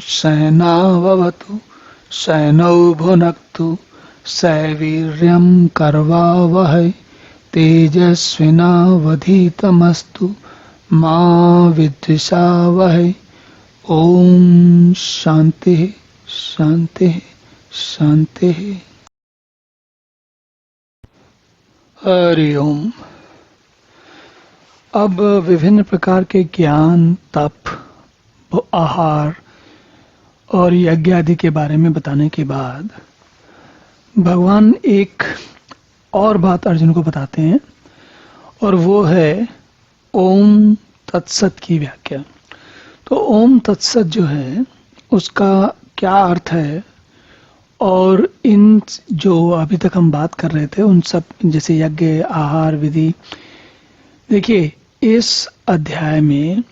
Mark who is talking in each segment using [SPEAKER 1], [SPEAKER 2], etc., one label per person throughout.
[SPEAKER 1] सहनाववतु सहनौ भुनक्तु सवीर्यं कर्वावहै तेजस्विनावधीतमस्तु मा विद्विषावहै। ओम शांति शांति शांति। हरि ओम। अब विभिन्न प्रकार के ज्ञान, तप, आहार और यज्ञ आदि के बारे में बताने के बाद भगवान एक और बात अर्जुन को बताते हैं, और वो है ओम तत्सत की व्याख्या। तो ओम तत्सत जो है उसका क्या अर्थ है, और इन जो अभी तक हम बात कर रहे थे उन सब, जैसे यज्ञ, आहार, विधि, देखिए इस अध्याय में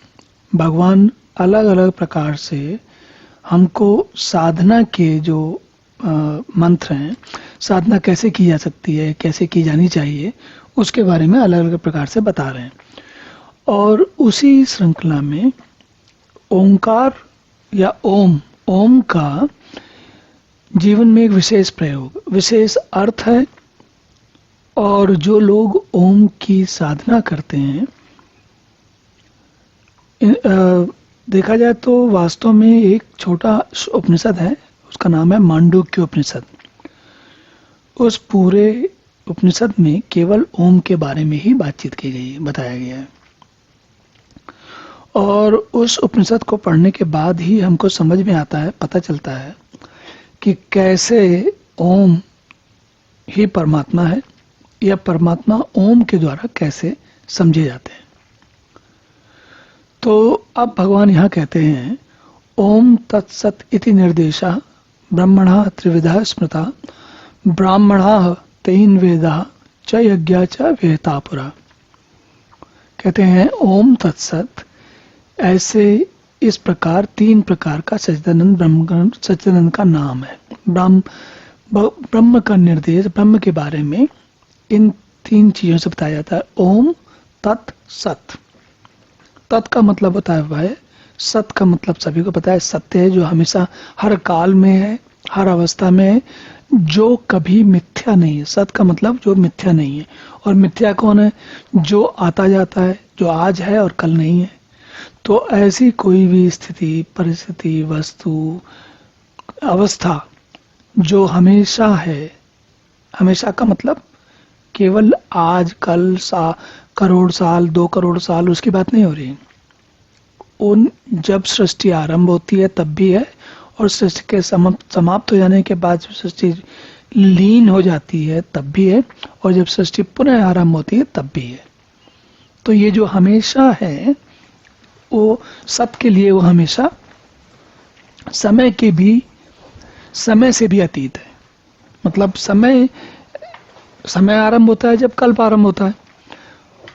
[SPEAKER 1] भगवान अलग अलग प्रकार से हमको साधना के जो मंत्र हैं, साधना कैसे की जा सकती है, कैसे की जानी चाहिए, उसके बारे में अलग अलग प्रकार से बता रहे हैं। और उसी श्रृंखला में ओंकार या ओम का जीवन में एक विशेष प्रयोग, विशेष अर्थ है। और जो लोग ओम की साधना करते हैं, देखा जाए तो वास्तव में एक छोटा उपनिषद है, उसका नाम है मांडुक्य उपनिषद। उस पूरे उपनिषद में केवल ओम के बारे में ही बातचीत की गई है, बताया गया है। और उस उपनिषद को पढ़ने के बाद ही हमको समझ में आता है, पता चलता है कि कैसे ओम ही परमात्मा है, या परमात्मा ओम के द्वारा कैसे समझे जाते हैं। तो अब भगवान यहाँ कहते हैं ओम तत्सत इति निर्देशा ब्रह्मणः त्रिविधा स्मृता ब्राह्मणः तेन वेदा च यज्ञा च विहिता पुरा। कहते हैं ओम तत्सत ऐसे इस प्रकार तीन प्रकार का सच्चिदानंद का नाम है। ब्रह्म का निर्देश, ब्रह्म के बारे में इन तीन चीजों से बताया जाता है। ओम तत् सत। तत् का मतलब होता है, सत का मतलब सभी को पता है, सत्य है, जो हमेशा हर काल में है, हर अवस्था में है, जो कभी मिथ्या नहीं है। सत का मतलब जो मिथ्या नहीं है। और मिथ्या कौन है? जो आता जाता है, जो आज है और कल नहीं है। तो ऐसी कोई भी स्थिति, परिस्थिति, वस्तु, अवस्था जो हमेशा है, हमेशा का मतलब केवल आज, कल, करोड़ साल, 2 करोड़ साल, उसकी बात नहीं हो रही। उन जब सृष्टि आरंभ होती है तब भी है, और सृष्टि के समाप्त हो जाने के बाद जब सृष्टि लीन हो जाती है तब भी है, और जब सृष्टि पुनः आरंभ होती है तब भी है। तो ये जो हमेशा है वो सत के लिए वो हमेशा समय से भी अतीत है। मतलब समय आरंभ होता है जब कल्प आरंभ होता है,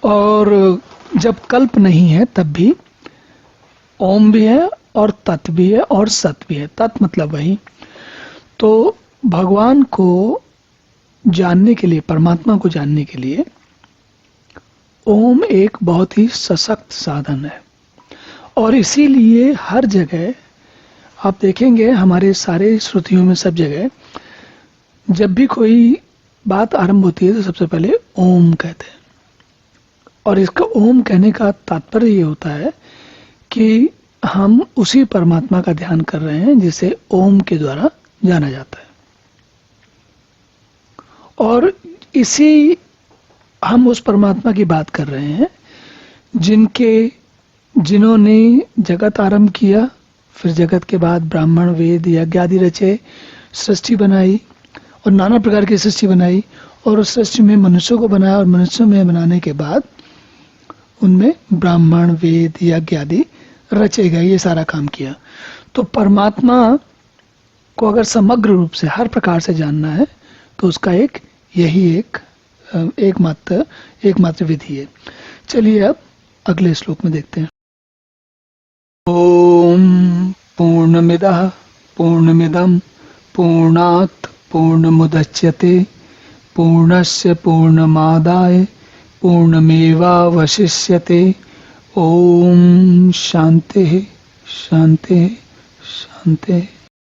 [SPEAKER 1] और जब कल्प नहीं है तब भी ओम भी है और तत् भी है और सत भी है। तत् मतलब वही। तो भगवान को जानने के लिए, परमात्मा को जानने के लिए ओम एक बहुत ही सशक्त साधन है। और इसीलिए हर जगह आप देखेंगे, हमारे सारे श्रुतियों में सब जगह जब भी कोई बात आरंभ होती है तो सबसे पहले ओम कहते हैं। और इसका ओम कहने का तात्पर्य ये होता है कि हम उसी परमात्मा का ध्यान कर रहे हैं जिसे ओम के द्वारा जाना जाता है। और हम उस परमात्मा की बात कर रहे हैं जिन्होंने जगत आरंभ किया, फिर जगत के बाद ब्राह्मण, वेद, यज्ञ आदि रचे, सृष्टि बनाई और नाना प्रकार की सृष्टि बनाई, और उस सृष्टि में मनुष्यों को बनाया, और मनुष्यों में बनाने के बाद उनमें ब्राह्मण, वेद, यज्ञ आदि रचे गए, ये सारा काम किया। तो परमात्मा को अगर समग्र रूप से हर प्रकार से जानना है तो उसका यही एकमात्र विधि है। चलिए अब अगले श्लोक में देखते हैं। ओम पूर्णमिदः पूर्णमिदं पूर्णात् पूर्णमुदच्यते पूर्णस्य पूर्णमादाय पूर्णमेवावशिष्यते। ओम शांति शांति शांति।